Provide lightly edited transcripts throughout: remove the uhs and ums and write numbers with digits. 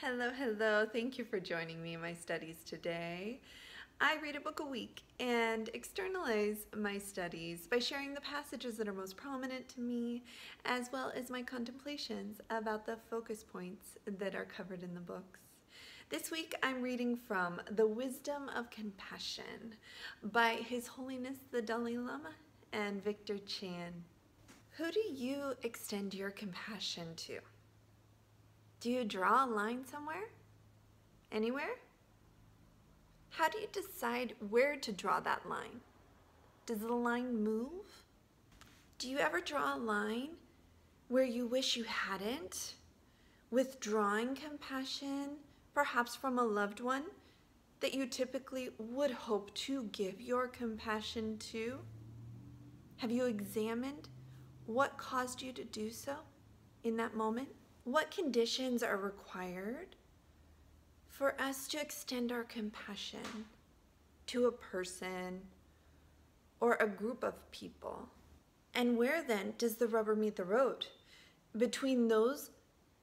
Hello, hello. Thank you for joining me in my studies today. I read a book a week and externalize my studies by sharing the passages that are most prominent to me, as well as my contemplations about the focus points that are covered in the books. This week I'm reading from The Wisdom of Compassion by His Holiness the Dalai Lama and Victor Chan. Who do you extend your compassion to? Do you draw a line somewhere? Anywhere? How do you decide where to draw that line? Does the line move? Do you ever draw a line where you wish you hadn't? Withdrawing compassion, perhaps from a loved one that you typically would hope to give your compassion to? Have you examined what caused you to do so in that moment? What conditions are required for us to extend our compassion to a person or a group of people? And where then does the rubber meet the road between those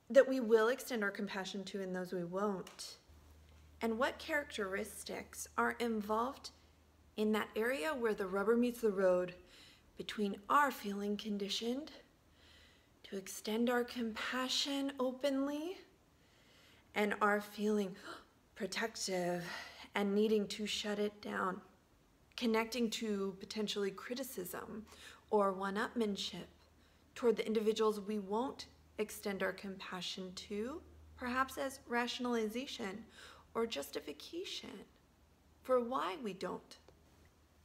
that we will extend our compassion to and those we won't? And what characteristics are involved in that area where the rubber meets the road between our feeling conditioned to extend our compassion openly and our feeling protective and needing to shut it down, connecting to potentially criticism or one-upmanship toward the individuals we won't extend our compassion to, perhaps as rationalization or justification for why we don't.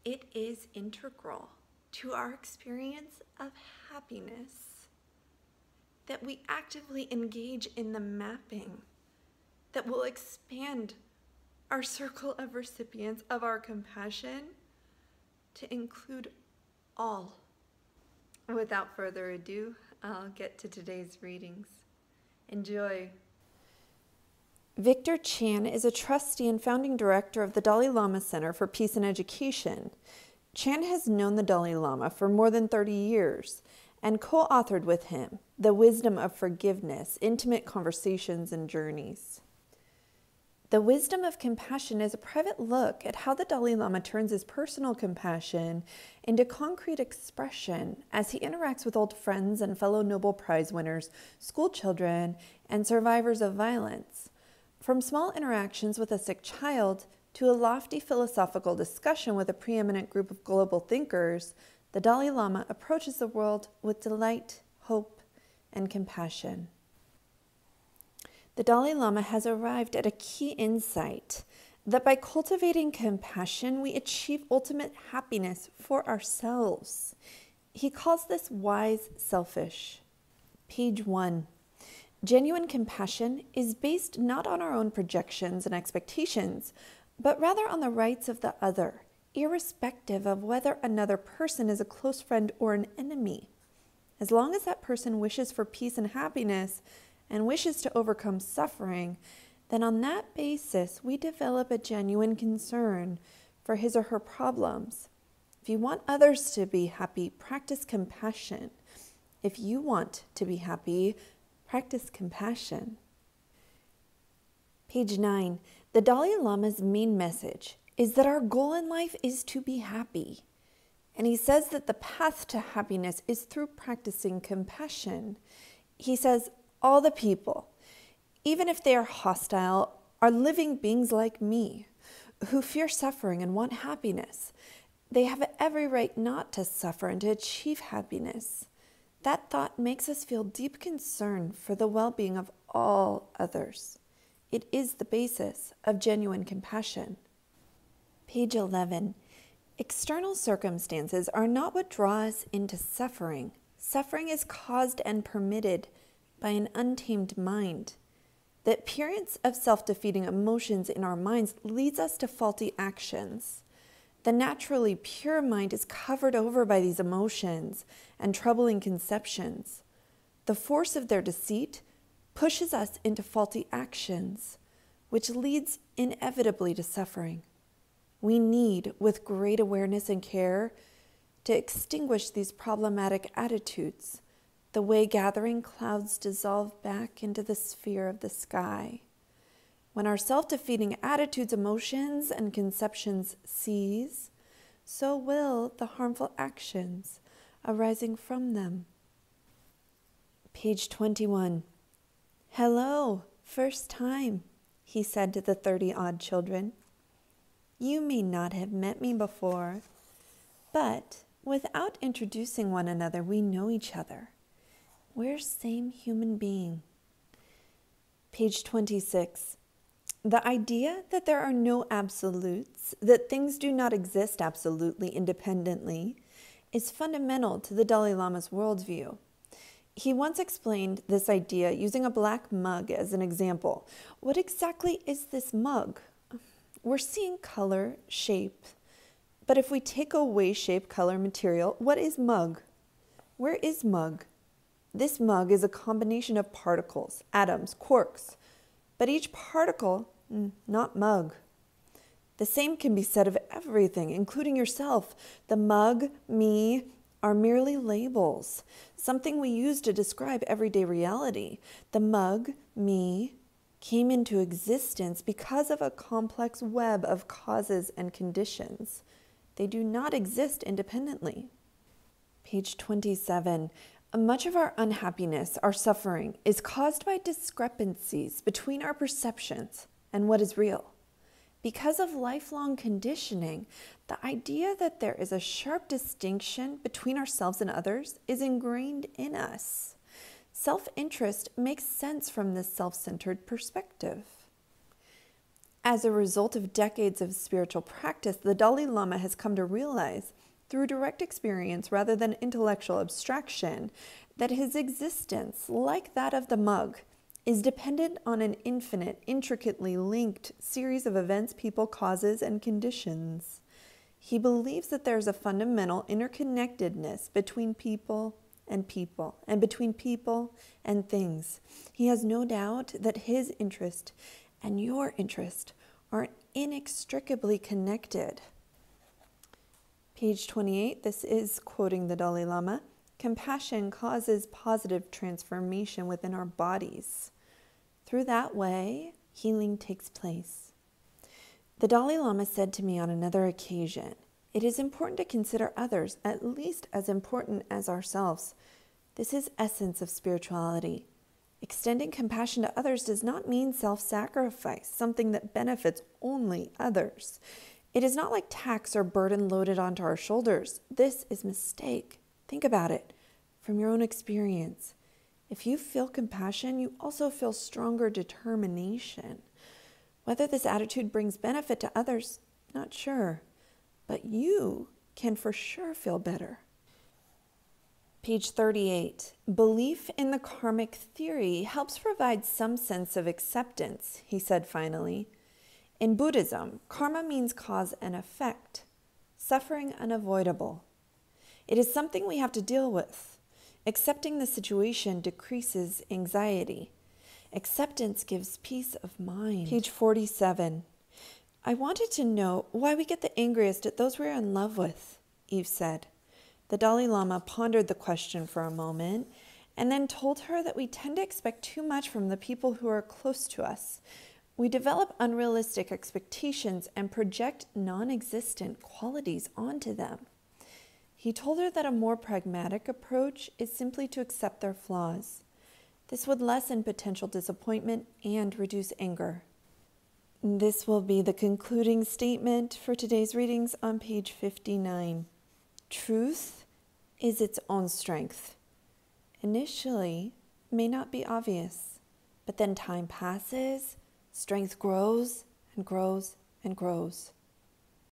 It is integral to our experience of happiness that we actively engage in the mapping that will expand our circle of recipients of our compassion to include all. Without further ado, I'll get to today's readings. Enjoy. Victor Chan is a trustee and founding director of the Dalai Lama Center for Peace and Education. Chan has known the Dalai Lama for more than 30 years and co-authored with him The Wisdom of Forgiveness, Intimate Conversations and Journeys. The Wisdom of Compassion is a private look at how the Dalai Lama turns his personal compassion into concrete expression as he interacts with old friends and fellow Nobel Prize winners, school children, and survivors of violence. From small interactions with a sick child to a lofty philosophical discussion with a preeminent group of global thinkers, the Dalai Lama approaches the world with delight, hope, and compassion. The Dalai Lama has arrived at a key insight that by cultivating compassion, we achieve ultimate happiness for ourselves. He calls this wise selfish. Page 1. Genuine compassion is based not on our own projections and expectations, but rather on the rights of the other, irrespective of whether another person is a close friend or an enemy. As long as that person wishes for peace and happiness and wishes to overcome suffering, then on that basis we develop a genuine concern for his or her problems. If you want others to be happy, practice compassion. If you want to be happy, practice compassion. Page 9. The Dalai Lama's main message is that our goal in life is to be happy. And he says that the path to happiness is through practicing compassion. He says, all the people, even if they are hostile, are living beings like me, who fear suffering and want happiness. They have every right not to suffer and to achieve happiness. That thought makes us feel deep concern for the well-being of all others. It is the basis of genuine compassion. Page 11. External circumstances are not what draw us into suffering. Suffering is caused and permitted by an untamed mind. The appearance of self-defeating emotions in our minds leads us to faulty actions. The naturally pure mind is covered over by these emotions and troubling conceptions. The force of their deceit pushes us into faulty actions, which leads inevitably to suffering. We need, with great awareness and care, to extinguish these problematic attitudes, the way gathering clouds dissolve back into the sphere of the sky. When our self-defeating attitudes, emotions, and conceptions cease, so will the harmful actions arising from them. Page 21. "Hello, first time," he said to the 30-odd children. "You may not have met me before, but without introducing one another, we know each other. We're same human being." Page 26. "The idea that there are no absolutes, that things do not exist absolutely independently, is fundamental to the Dalai Lama's worldview. He once explained this idea using a black mug as an example. What exactly is this mug? We're seeing color, shape, but if we take away shape, color, material, what is mug? Where is mug? This mug is a combination of particles, atoms, quarks, but each particle, not mug. The same can be said of everything, including yourself. The mug, me, are merely labels, something we use to describe everyday reality. The mug, me, came into existence because of a complex web of causes and conditions. They do not exist independently." Page 27. "Much of our unhappiness, our suffering, is caused by discrepancies between our perceptions and what is real. Because of lifelong conditioning, the idea that there is a sharp distinction between ourselves and others is ingrained in us. Self-interest makes sense from this self-centered perspective. As a result of decades of spiritual practice, the Dalai Lama has come to realize, through direct experience rather than intellectual abstraction, that his existence, like that of the mug, is dependent on an infinite, intricately linked series of events, people, causes, and conditions. He believes that there is a fundamental interconnectedness between people, and between people and things. He has no doubt that his interest and your interest are inextricably connected." Page 28, this is quoting the Dalai Lama. "Compassion causes positive transformation within our bodies. Through that way, healing takes place." The Dalai Lama said to me on another occasion, "It is important to consider others at least as important as ourselves. This is essence of spirituality. Extending compassion to others does not mean self-sacrifice, something that benefits only others. It is not like tax or burden loaded onto our shoulders. This is mistake. Think about it from your own experience. If you feel compassion, you also feel stronger determination. Whether this attitude brings benefit to others, not sure, but you can for sure feel better." Page 38. "Belief in the karmic theory helps provide some sense of acceptance," he said finally. "In Buddhism, karma means cause and effect, suffering unavoidable. It is something we have to deal with. Accepting the situation decreases anxiety. Acceptance gives peace of mind." Page 47. "I wanted to know why we get the angriest at those we're in love with," Eve said. The Dalai Lama pondered the question for a moment and then told her that we tend to expect too much from the people who are close to us. We develop unrealistic expectations and project non-existent qualities onto them. He told her that a more pragmatic approach is simply to accept their flaws. This would lessen potential disappointment and reduce anger. This will be the concluding statement for today's readings on page 59. "Truth is its own strength. Initially, may not be obvious, but then time passes, strength grows and grows and grows.